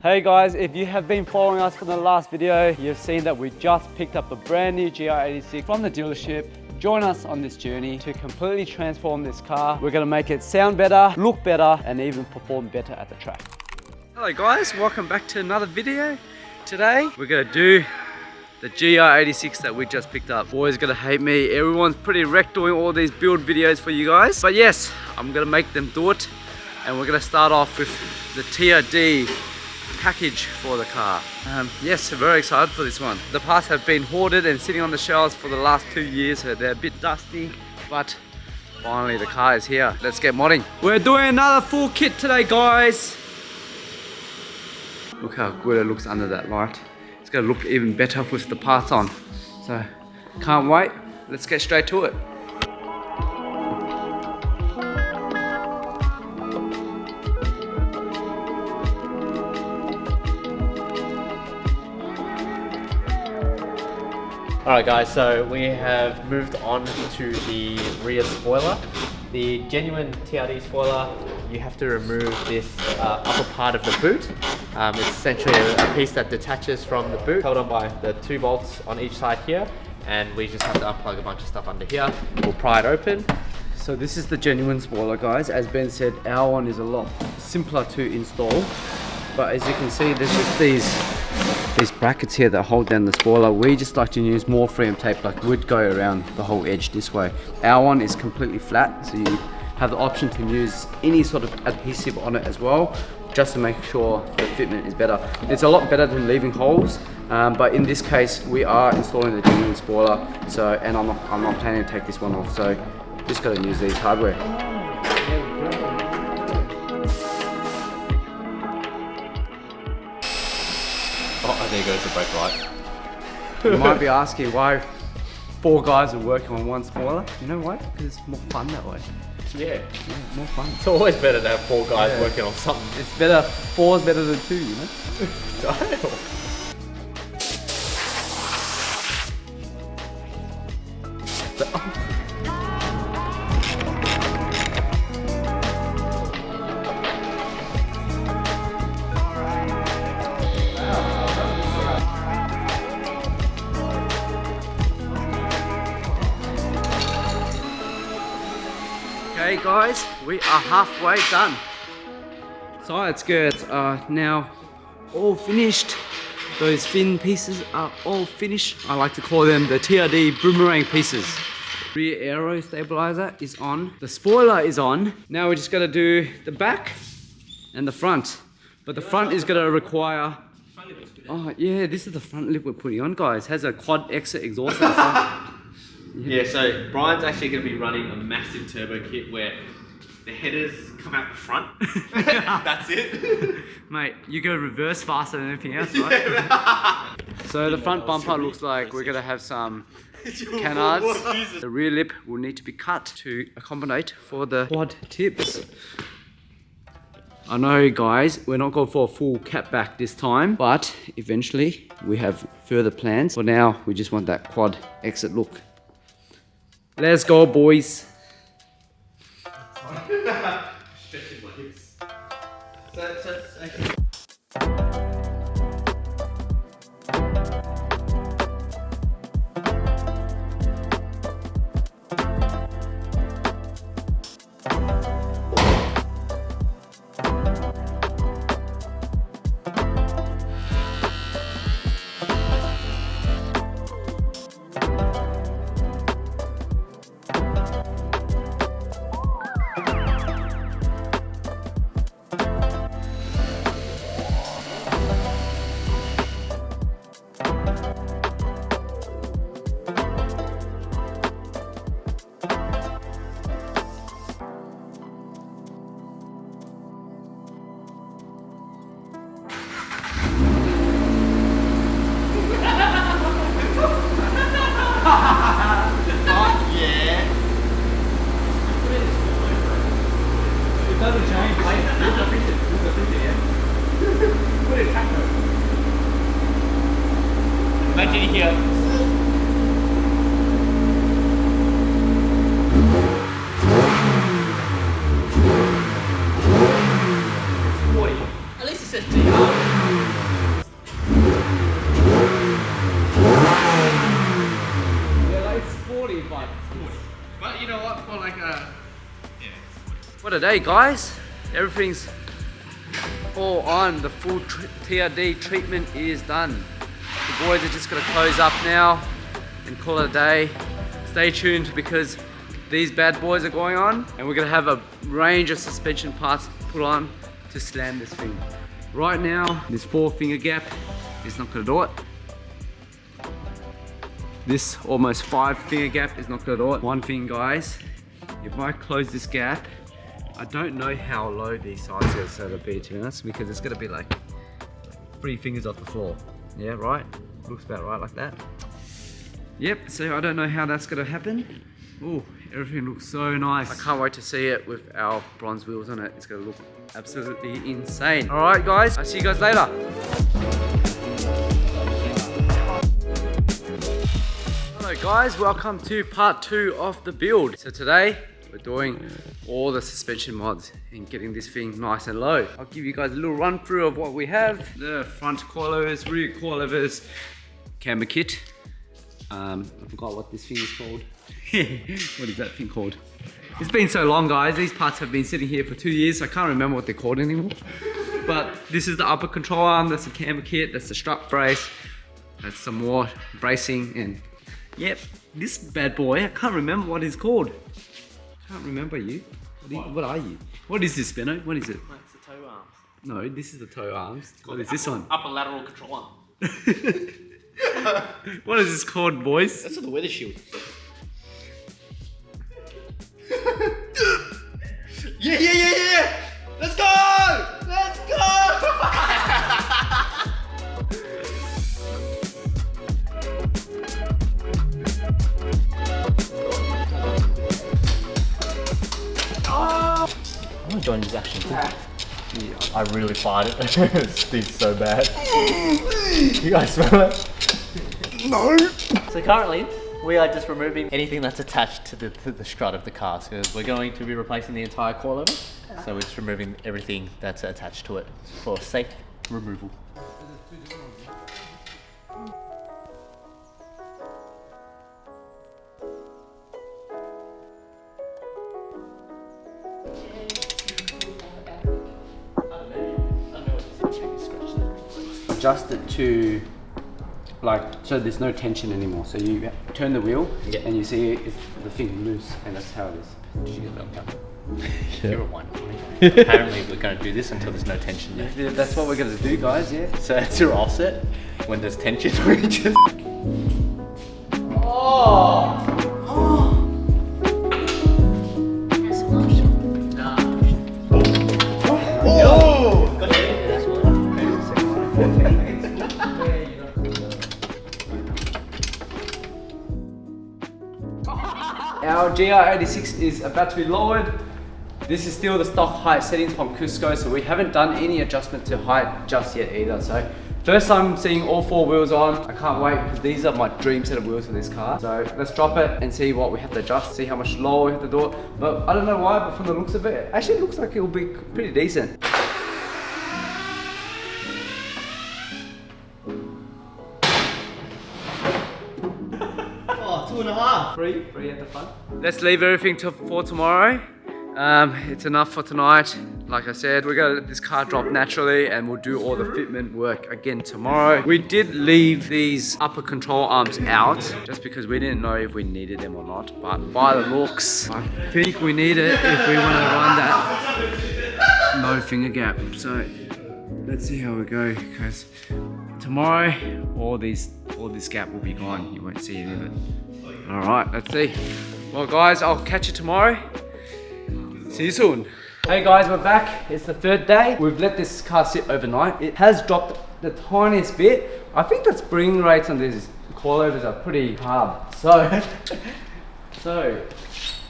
Hey guys, if you have been following us from the last video, you've seen that we just picked up a brand new GR86 from the dealership. Join us on this journey to completely transform this car. We're gonna make it sound better, look better, and even perform better at the track. Hello guys, welcome back to another video. Today, we're gonna do the GR86 that we just picked up. Boys gonna hate me. Everyone's pretty wrecked doing all these build videos for you guys. But yes, I'm gonna make them do it. And we're gonna start off with the TRD package for the car. Yes, very excited for this one. The parts have been hoarded and sitting on the shelves for the last 2 years, so they're a bit dusty, but finally the car is here. Let's get modding. We're doing another full kit today, guys. Look how good it looks under that light. It's gonna look even better with the parts on. So, can't wait. Let's get straight to it. Alright guys, so we have moved on to the rear spoiler. The genuine TRD spoiler, you have to remove this upper part of the boot. It's essentially a piece that detaches from the boot, held on by the 2 bolts on each side here, and we just have to unplug a bunch of stuff under here. We'll pry it open. So this is the genuine spoiler, guys. As Ben said, our one is a lot simpler to install, but as you can see, there's just these brackets here that hold down the spoiler. We just like to use more frame tape, like we'd go around the whole edge this way. Our one is completely flat, so you have the option to use any sort of adhesive on it as well, just to make sure the fitment is better. It's a lot better than leaving holes, but in this case we are installing the genuine spoiler, so and I'm not planning to take this one off, so just got to use these hardware. Oh, there goes the brake light. You might be asking why 4 guys are working on one spoiler. You know why? Because it's more fun that way. Yeah, more fun. it's always better to have 4 guys working on something. It's better, 4 is better than 2, you know? Okay guys, we are halfway done. Side skirts are now all finished. Those fin pieces are all finished. I like to call them the TRD boomerang pieces. Rear aero stabilizer is on. The spoiler is on. Now we just gotta do the back and the front. But the front is gonna require... Oh yeah, this is the front lip we're putting on, guys. It has a quad exit exhaust at the front. Yeah, so Brian's actually going to be running a massive turbo kit where the headers come out the front. That's it. Mate, you go reverse faster than anything else, right? So the front bumper looks like we're going to have some canards. The rear lip will need to be cut to accommodate for the quad tips. I know guys, we're not going for a full catback this time, but eventually we have further plans. For now, we just want that quad exit look. Let's go, boys. Stretching my hips. Imagine here. At least it says GR. What a day, guys. Everything's all on. The full TRD treatment is done. The boys are just gonna close up now and call it a day. Stay tuned because these bad boys are going on and we're gonna have a range of suspension parts put on to slam this thing. Right now, this 4-finger gap is not gonna do it. This almost 5-finger gap is not gonna do it. One thing, guys, if I close this gap, I don't know how low these side skirts are gonna be, to be honest, because it's gonna be like 3 fingers off the floor. Yeah, right? Looks about right like that. Yep, so I don't know how that's gonna happen. Ooh, everything looks so nice. I can't wait to see it with our bronze wheels on it. It's gonna look absolutely insane. All right, guys, I'll see you guys later. Hello guys, welcome to part 2 of the build. So today, we're doing all the suspension mods and getting this thing nice and low. I'll give you guys a little run through of what we have. The front coilovers, rear coilovers, camber kit. I forgot what this thing is called. What is that thing called? It's been so long, guys. These parts have been sitting here for 2 years. So I can't remember what they're called anymore. But this is the upper control arm. That's the camber kit. That's the strut brace. That's some more bracing. And yep, this bad boy, I can't remember what it's called. I can't remember you. What are you? What is this, Benno? What is it? It's the toe arms. No, this is the toe arms. What is this one? Upper lateral control arm. What is this called, boys? That's the weather shield. Yeah! Let's go! Let's go! I'm gonna join this action too. Yeah. I really fired it. It stinks so bad. You guys smell it? No! So currently, we are just removing anything that's attached to the strut of the car. So we're going to be replacing the entire coilover. So we're just removing everything that's attached to it for safe removal. Adjust it to like so there's no tension anymore. So you turn the wheel and you see the thing loose, and that's how it is. Did you get that cover? You're one. Apparently we're going to do this until there's no tension yet. Yeah, that's what we're going to do, guys. Yeah. So that's your offset. When there's tension, we just. Our GR86 is about to be lowered. This is still the stock height settings from Cusco, so we haven't done any adjustment to height just yet either. So first time seeing all 4 wheels on. I can't wait because these are my dream set of wheels for this car. So let's drop it and see what we have to adjust, see how much lower we have to do it. But I don't know why, but from the looks of it, actually it looks like it will be pretty decent. Oh, 2.5. Free at the front. Let's leave everything for tomorrow. It's enough for tonight. Like I said, we're gonna let this car drop naturally and we'll do all the fitment work again tomorrow. We did leave these upper control arms out just because we didn't know if we needed them or not. But by the looks, I think we need it if we want to run that no finger gap. So let's see how we go, because tomorrow all this gap will be gone. You won't see any of it. All right, let's see. Well guys, I'll catch you tomorrow. See you soon. Hey guys, we're back. It's the 3rd day. We've let this car sit overnight. It has dropped the tiniest bit. I think the spring rates on these coilovers are pretty hard. So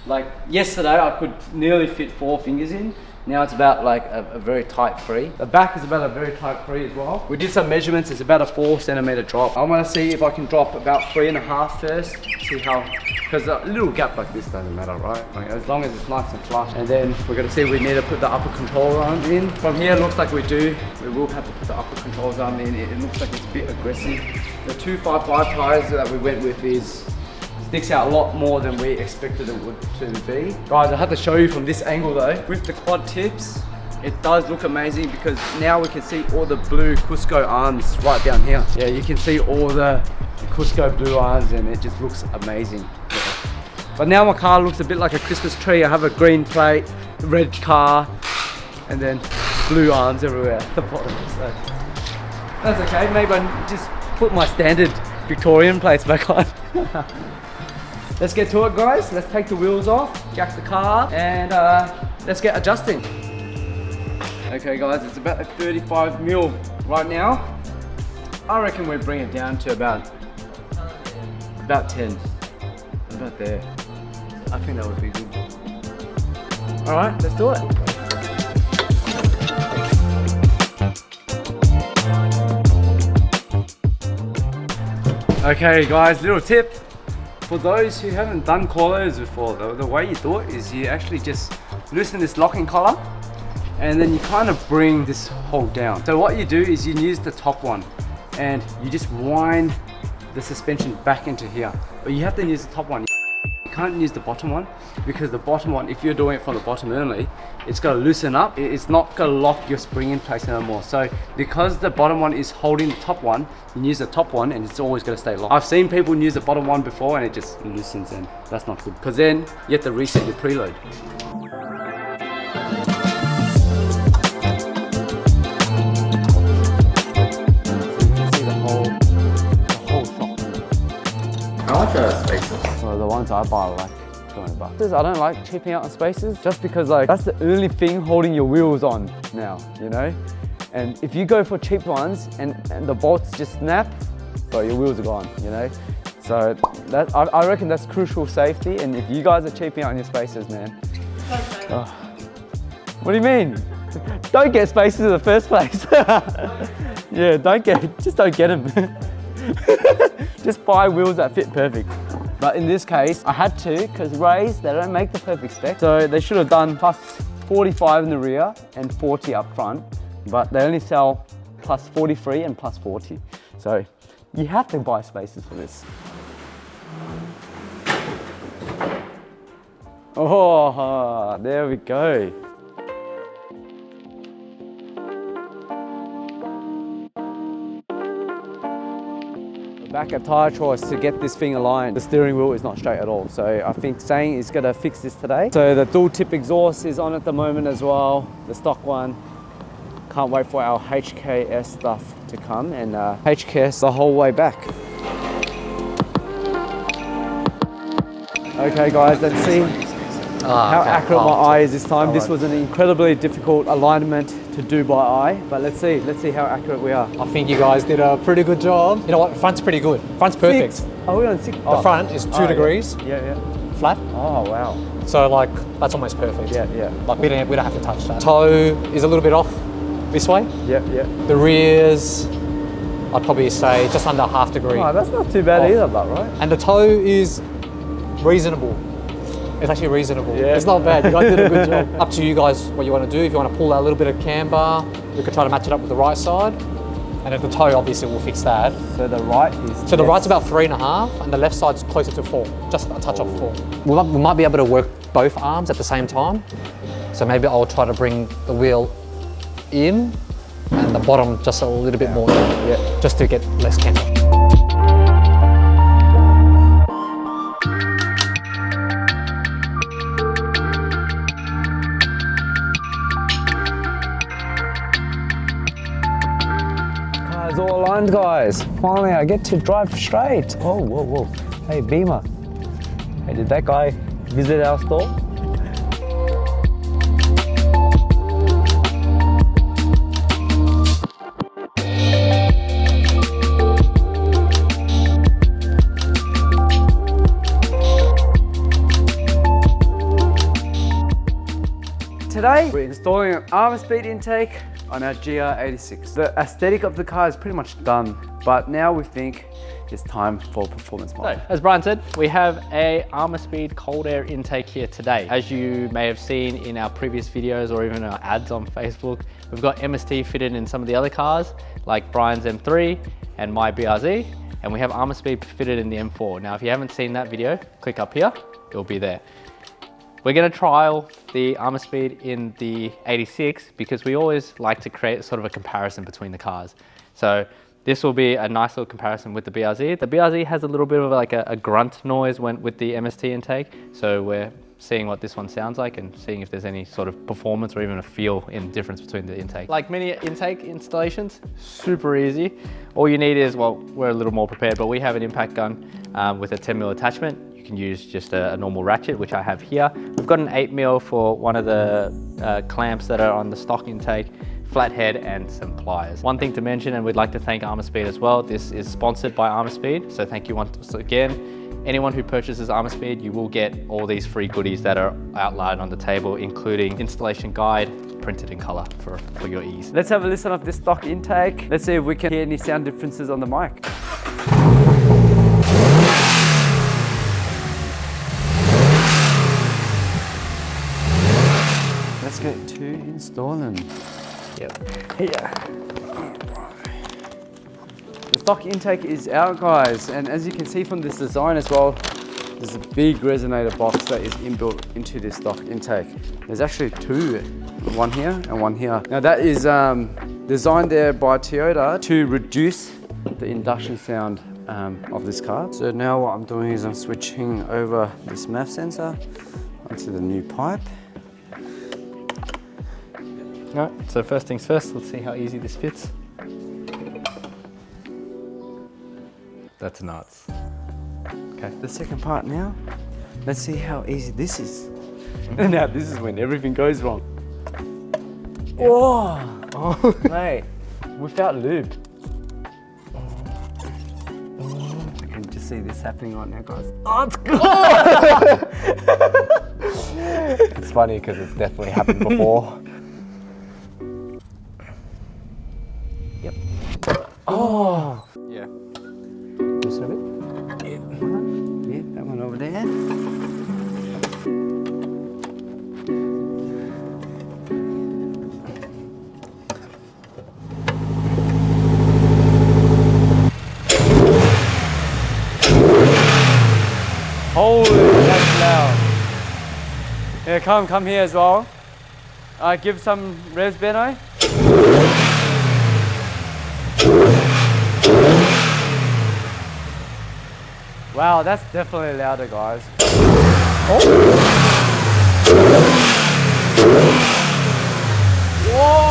like yesterday I could nearly fit 4 fingers in. Now it's about like a very tight 3. The back is about a very tight 3 as well. We did some measurements. It's about a 4cm drop. I want to see if I can drop about 3.5 first. See how, because a little gap like this doesn't matter, right? Like as long as it's nice and flush. And then we're gonna see if we need to put the upper control arm in. From here it looks like we do. We will have to put the upper controls arm in. It looks like it's a bit aggressive. The 255 tires that we went with is Sticks out a lot more than we expected it would to be. Guys, I have to show you from this angle though. With the quad tips, it does look amazing because now we can see all the blue Cusco arms right down here. Yeah, you can see all the Cusco blue arms and it just looks amazing. Yeah. But now my car looks a bit like a Christmas tree. I have a green plate, red car, and then blue arms everywhere at the bottom. So that's okay, maybe I just put my standard Victorian plates back on. Let's get to it, guys. Let's take the wheels off, jack the car, and let's get adjusting. Okay guys, it's about 35 mil right now. I reckon we bring it down to about 10. About there. I think that would be good. All right, let's do it. Okay guys, little tip. For those who haven't done coilovers before, the way you do it is you actually just loosen this locking collar and then you kind of bring this hole down. So what you do is you use the top one and you just wind the suspension back into here. But you have to use the top one. You can't use the bottom one because the bottom one, if you're doing it from the bottom only, it's got to loosen up. It's not going to lock your spring in place anymore. So because the bottom one is holding the top one, you use the top one and it's always going to stay locked. I've seen people use the bottom one before and it just loosens and that's not good. Because then you have to reset your preload. I like the spacers. Well, the ones I buy are like $200. I don't like chipping out on spacers just because like that's the only thing holding your wheels on now, you know? And if you go for cheap ones and the bolts just snap, well, your wheels are gone, you know? So that, I reckon that's crucial safety. And if you guys are chipping out on your spacers, man. Oh. What do you mean? Don't get spacers in the first place. Yeah, just don't get them. Just buy wheels that fit perfect. But in this case, I had to, because Rays, they don't make the perfect spec. So they should have done plus 45 in the rear and 40 up front, but they only sell plus 43 and plus 40. So you have to buy spacers for this. Oh, there we go. Back at Tyre Choice to get this thing aligned. The steering wheel is not straight at all. So I think Sang is gonna fix this today. So the dual tip exhaust is on at the moment as well, the stock one. Can't wait for our HKS stuff to come and HKS the whole way back. Okay guys, let's see how accurate my eye is this time. This was an incredibly difficult alignment to do by eye, but let's see how accurate we are. I think you guys did a pretty good job. You know what, front's pretty good. Front's perfect. 6. Are we on 6? The front is 2 degrees. Yeah. Flat. Oh wow. So like, that's almost perfect. Yeah. Like we don't have to touch that. Toe is a little bit off this way. Yeah. The rears, I'd probably say just under ½ degree. Oh, that's not too bad off. either, but right? And the toe is reasonable. It's actually reasonable. Yeah. It's not bad. You guys did a good job. Up to you guys what you want to do. If you want to pull that little bit of camber, we could try to match it up with the right side. And then the toe, obviously, will fix that. So the right is... So the right's about 3.5 and the left side's closer to 4. Just a touch off 4. We might be able to work both arms at the same time. So maybe I'll try to bring the wheel in and the bottom just a little bit more in, just to get less camber. All aligned, guys. Finally, I get to drive straight. Oh, whoa. Hey, Beamer. Hey, did that guy visit our store? Today, we're installing an Armaspeed intake on our GR86. The aesthetic of the car is pretty much done, but now we think it's time for performance mode. So, as Brian said, we have a Armaspeed cold air intake here today. As you may have seen in our previous videos or even our ads on Facebook, we've got MST fitted in some of the other cars, like Brian's M3 and my BRZ. and we have Armaspeed fitted in the M4. Now, if you haven't seen that video, click up here, it'll be there. We're gonna trial the Armaspeed in the 86 because we always like to create sort of a comparison between the cars. So this will be a nice little comparison with the BRZ. The BRZ has a little bit of like a grunt noise with the MST intake. So we're seeing what this one sounds like and seeing if there's any sort of performance or even a feel in difference between the intake. Like many intake installations, super easy. All you need is, well, we're a little more prepared, but we have an impact gun with a 10mm attachment. You can use just a normal ratchet, which I have here. We've got an 8mm for one of the clamps that are on the stock intake, flathead and some pliers. One thing to mention, and we'd like to thank Armaspeed as well, this is sponsored by Armaspeed, so thank you once again. Anyone who purchases Armaspeed, you will get all these free goodies that are outlined on the table, including installation guide, printed in color for your ease. Let's have a listen of this stock intake. Let's see if we can hear any sound differences on the mic. Let's get to installing. Yep. Here. The stock intake is out, guys, and as you can see from this design as well, there's a big resonator box that is inbuilt into this stock intake. There's actually two, one here and one here. Now that is designed there by Toyota to reduce the induction sound of this car. So now what I'm doing is I'm switching over this MAF sensor onto the new pipe. Alright, so first things first, let's see how easy this fits. That's nuts. Okay, the second part now. Let's see how easy this is. And now this is when everything goes wrong. Whoa! Oh, mate, without lube. I can just see this happening right now, guys. Oh, it's good! It's funny because it's definitely happened before. Yep. Oh! Yeah. Just a bit. Yeah, that one over there. Holy, that's loud. Yeah, come here as well. Give some revs, Benno. Wow, that's definitely louder, guys. Oh. Whoa!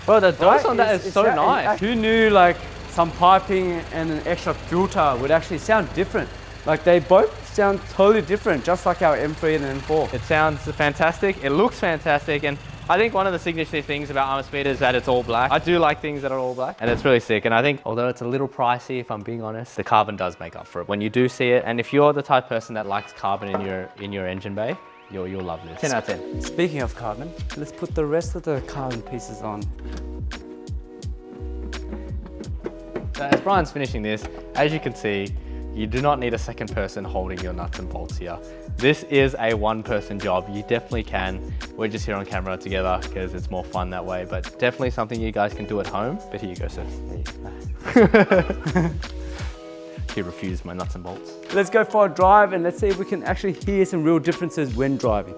Well, the dose on that is so nice. Who knew like some piping and an extra filter would actually sound different? Like they both sound totally different, just like our M3 and M4. It sounds fantastic, it looks fantastic, and I think one of the signature things about Armaspeed is that it's all black. I do like things that are all black, and it's really sick. And I think, although it's a little pricey, if I'm being honest, the carbon does make up for it. When you do see it, and if you're the type of person that likes carbon in your engine bay, you'll love this. 10 out of 10. Speaking of carbon, let's put the rest of the carbon pieces on. So as Brian's finishing this, as you can see, you do not need a second person holding your nuts and bolts here. This is a one-person job. You definitely can. We're just here on camera together because it's more fun that way, but definitely something you guys can do at home. But here you go, sir. He refused my nuts and bolts. Let's go for a drive and let's see if we can actually hear some real differences when driving.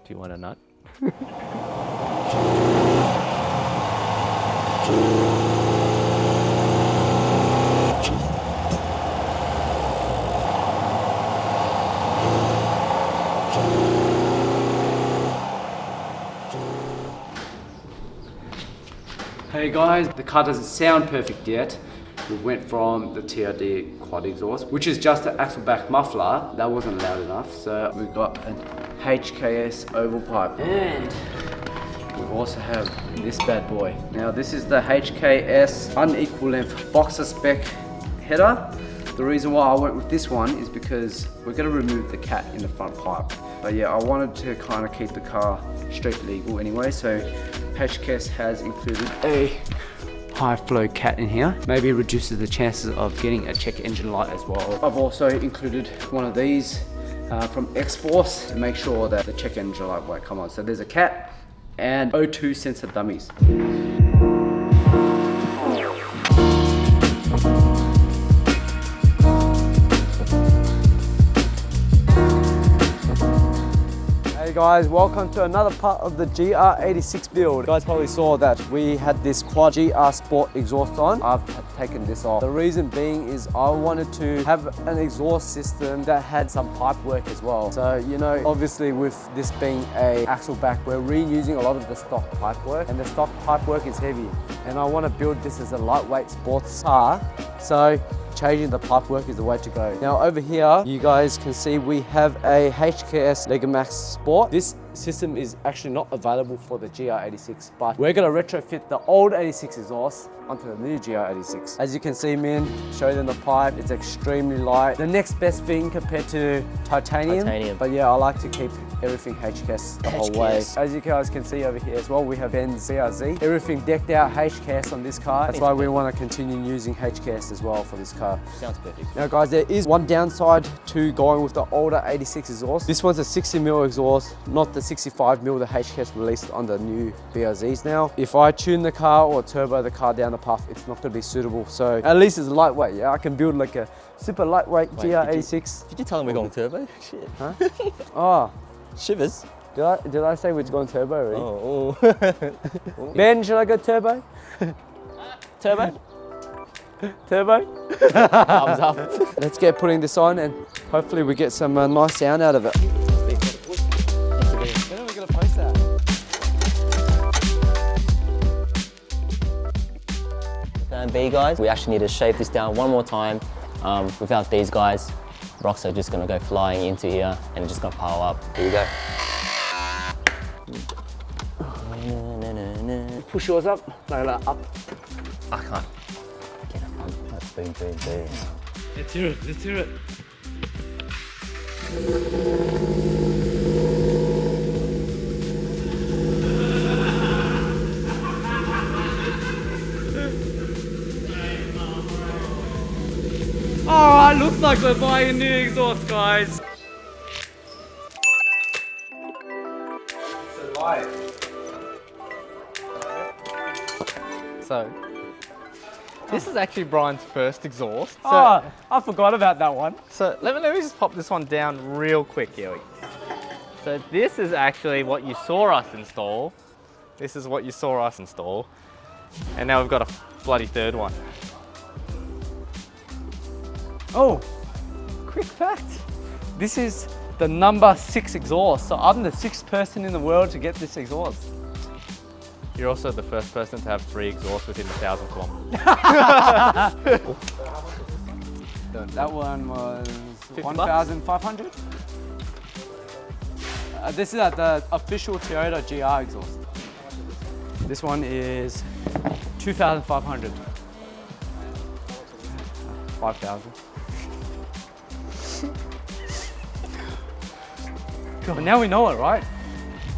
Do you want a nut? Hey guys, the car doesn't sound perfect yet. We went from the TRD quad exhaust, which is just an axle back muffler. That wasn't loud enough, so we got an HKS Overpipe. And we also have this bad boy. Now this is the HKS unequal length boxer spec header. The reason why I went with this one is because we're going to remove the cat in the front pipe. But yeah, I wanted to kind of keep the car street legal anyway, so HKS has included a high flow cat in here. Maybe it reduces the chances of getting a check engine light as well. I've also included one of these from X-Force to make sure that the check engine light won't come on. So there's a cat and O2 sensor dummies. Hey guys, welcome to another part of the GR86 build. You guys probably saw that we had this quad GR Sport exhaust on. I've taken this off. The reason being is I wanted to have an exhaust system that had some pipe work as well. So, you know, obviously with this being a axle back, we're reusing a lot of the stock pipe work, and the stock pipe work is heavy. And I want to build this as a lightweight sports car. So changing the pipe work is the way to go. Now over here, you guys can see we have a HKS Legomax Sport. This system is actually not available for the GR86, but we're gonna retrofit the old 86 exhaust onto the new GR86. As you can see, man, show them the pipe, it's extremely light. The next best thing compared to titanium. But yeah, I like to keep everything HKS the whole way. As you guys can see over here as well, we have Ben's CRZ. Everything decked out HKS on this car. That's why we want to continue using HKS as well for this car. Sounds perfect. Now guys, there is one downside to going with the older 86 exhaust. This one's a 60mm exhaust, not the 65mm the HKS released on the new BRZs now. If I tune the car or turbo the car down the path, it's not going to be suitable. So at least it's lightweight, yeah? I can build like a super lightweight GR86. Did you tell him we're going turbo? Shit. Huh? Oh. Shivers. Did I say we're going turbo already? Oh. Ben, should I go turbo? Turbo? Turbo? Thumbs up. Let's get putting this on and hopefully we get some nice sound out of it. When are we going to post that? Plan B, guys. We actually need to shave this down one more time. Without these guys, rocks are just going to go flying into here and it's just going to pile up. Here we go. Push yours up. No, up. I can't. Get up. Boom, boom, boom. Let's hear it. Let's hear it. Oh, it looks like we're buying a new exhaust, guys. So light. So, this is actually Brian's first exhaust. So, Oh, I forgot about that one. so let me just pop this one down real quick here. So this is actually what you saw us install. This is what you saw us install. And now we've got a bloody third one. Oh, quick fact. This is the number 6 exhaust. So I'm the 6th person in the world to get this exhaust. You're also the first person to have 3 exhausts within 1,000 kilometers. That one was 50 1,500. This is at the official Toyota GR exhaust. This one is 2,500. 5,000. But now we know it, right?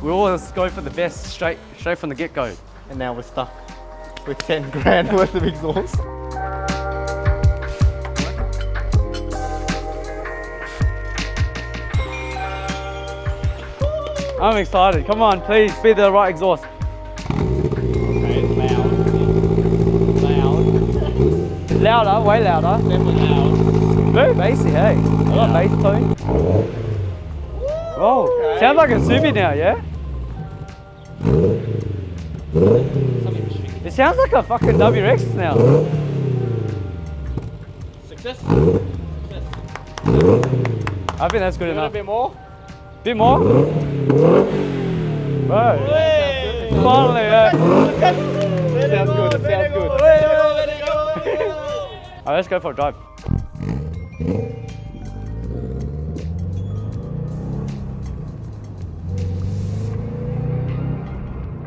We always go for the best straight from the get-go. And now we're stuck with 10 grand worth of exhaust. I'm excited. Come on, please be the right exhaust. Okay, it's loud. Loud. Louder, way louder. Definitely loud. Very bassy, hey. I got bass tone. Whoa, Okay. sounds like a Subi now, yeah? It sounds like a fucking WRX now. Success. I think that's good enough. A bit more. Bit more? Bro. Hey. Finally, yeah. Sounds good. Sounds good. Alright, let's go for a drive.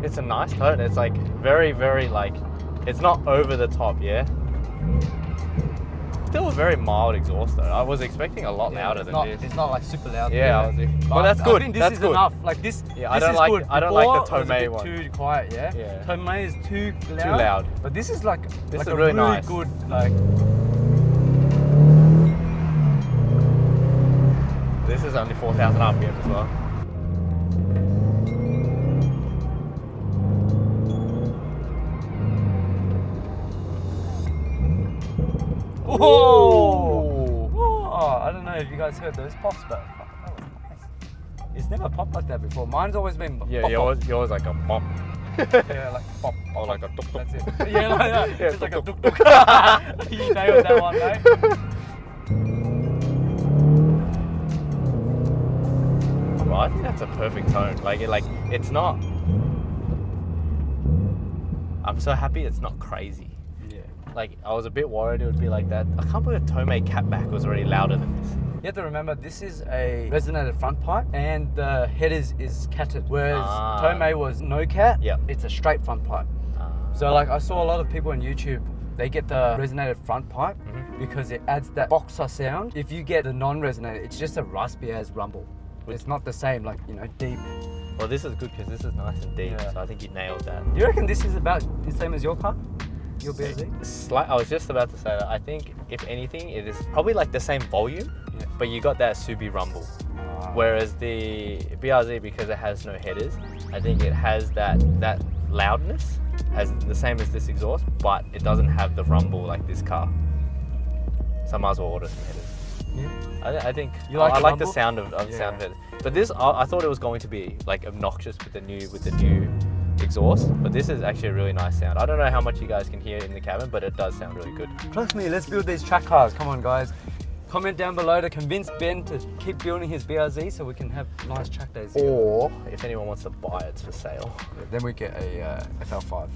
It's a nice tone. It's like very, very like, it's not over the top, yeah? Still a very mild exhaust though. I was expecting a lot louder than this. It's not like super loud. Yeah, but that's good. I think this That's is good. enough. Like this. Yeah, this is good. I don't like the Before, it was a Tomei bit one. Too quiet, yeah. Yeah. Tomei is too loud. Too loud. But this is like This like is a really nice. good like. This is only 4,000 RPM as well. Oh, I don't know if you guys heard those pops, but that was nice. It's never popped like that before. Mine's always been pop. yours like a pop. Yeah, like pop. Or like a tuk tuk. That's it. Yeah, like that. Yeah, Just like a tuk tuk tuk. You nailed that one, mate. Well, I think that's a perfect tone. Like it's not. I'm so happy it's not crazy. Yeah. Like I was a bit worried it would be like that. I can't believe Tomei Catback was already louder than this. You have to remember this is a resonated front pipe and the head is catted, whereas Tomei was no cat. Yeah. It's a straight front pipe. So like I saw a lot of people on YouTube, they get the resonated front pipe because it adds that boxer sound. If you get the non-resonated, it's just a raspy as rumble. It's not the same, like, you know, deep. Well, this is good because this is nice and deep, Yeah. so I think you nailed that. Do you reckon this is about the same as your car? Your BRZ? I was just about to say that. I think, if anything, it is probably like the same volume, but you got that Subi rumble. Whereas the BRZ, because it has no headers, I think it has that loudness, as the same as this exhaust, but it doesn't have the rumble like this car. So I might as well order some headers. Yeah. I think You like I the like the rumble? sound of sound of it. But this, I thought it was going to be like obnoxious with the new exhaust. But this is actually a really nice sound. I don't know how much you guys can hear in the cabin, but it does sound really good. Trust me, let's build these track cars. Come on, guys. Comment down below to convince Ben to keep building his BRZ so we can have nice track days together. Or if anyone wants to buy it, it's for sale. Yeah, then we get a FL5.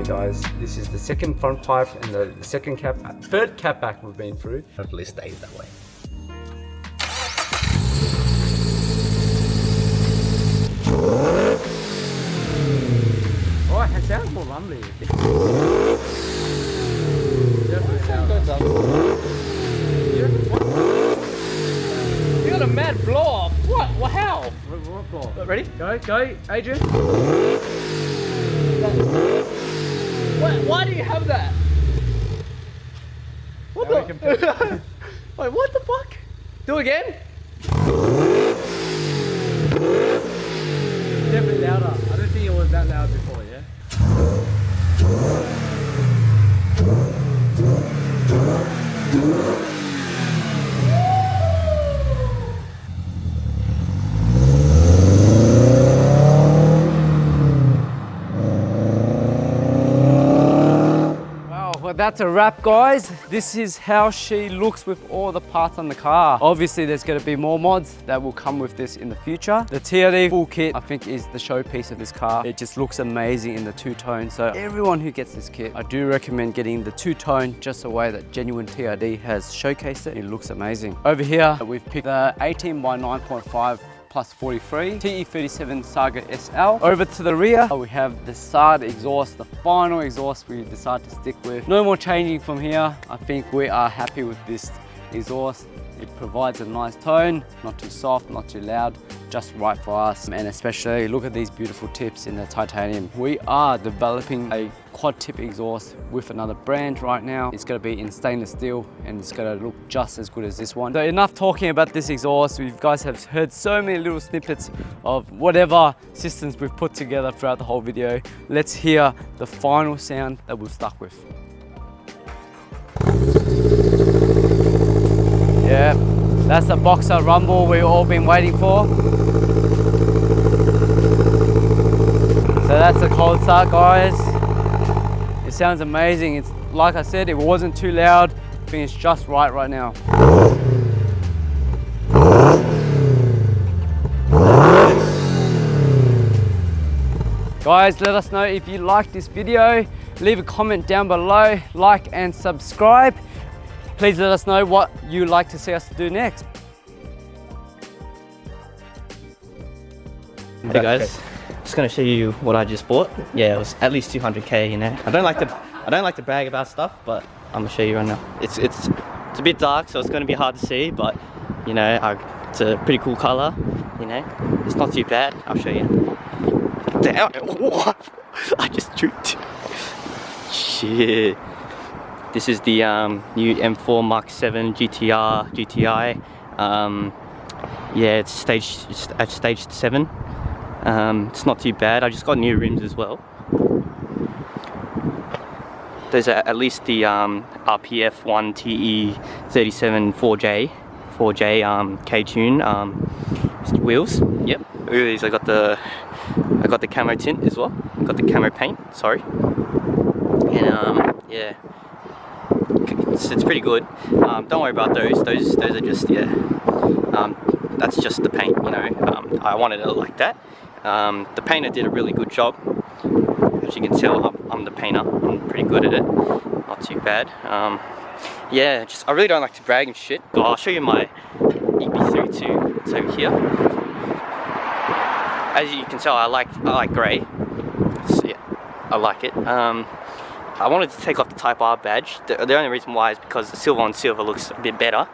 Guys, this is the second front pipe and the third catback we've been through. Hopefully it stays that way. Oh, it sounds more rumbly. You got a mad blow off. What? Well, how? What blow? Ready? Go, Adrian. Why do you have that? What the? Wait, what the fuck? Do it again? Definitely louder. I don't think it was that loud before, yeah? Well, that's a wrap, guys. This is how she looks with all the parts on the car. Obviously, there's going to be more mods that will come with this in the future. The TRD full kit, I think, is the showpiece of this car. It just looks amazing in the two-tone. So everyone who gets this kit, I do recommend getting the two-tone, just the way that genuine TRD has showcased it. It looks amazing. Over here, we've picked the 18 by 9.5 plus 43 TE37 Saga SL. Over to the rear, we have the Sard Exhaust, the final exhaust we decided to stick with. No more changing from here. I think we are happy with this exhaust. It provides a nice tone, not too soft, not too loud, just right for us. And especially look at these beautiful tips in the titanium. We are developing a quad tip exhaust with another brand right now. It's going to be in stainless steel and it's going to look just as good as this one. So enough talking about this exhaust. You guys have heard so many little snippets of whatever systems we've put together throughout the whole video. Let's hear the final sound that we've stuck with. Yeah, that's the boxer rumble we've all been waiting for. So that's a cold start, guys. It sounds amazing. It's like I said, it wasn't too loud. I think it's just right now. Guys, let us know if you liked this video. Leave a comment down below, like and subscribe. Please let us know what you'd like to see us do next. Hey guys, just gonna show you what I just bought. Yeah, it was at least 200k. You know, I don't like to brag about stuff, but I'm gonna show you right now. It's a bit dark, so it's gonna be hard to see, but you know, it's a pretty cool color. You know, it's not too bad. I'll show you. Damn! What? I just tripped. Shit. This is the new M4 Mark 7 GTI. Yeah, it's at stage 7. It's not too bad. I just got new rims as well. There's at least the RPF 1 TE 37 4J K-tune wheels. Yep. Look at these. I got the camo tint as well. I got the camo paint. Sorry. And yeah, it's pretty good. Don't worry about those. Those are just, yeah. That's just the paint. You know. I wanted it like that. The painter did a really good job. As you can tell, I'm the painter. I'm pretty good at it. Not too bad. Yeah, I really don't like to brag and shit. So I'll show you my EP3 too. It's over here. As you can tell, I like grey. So, yeah, I like it. I wanted to take off the Type R badge. The only reason why is because the silver on silver looks a bit better.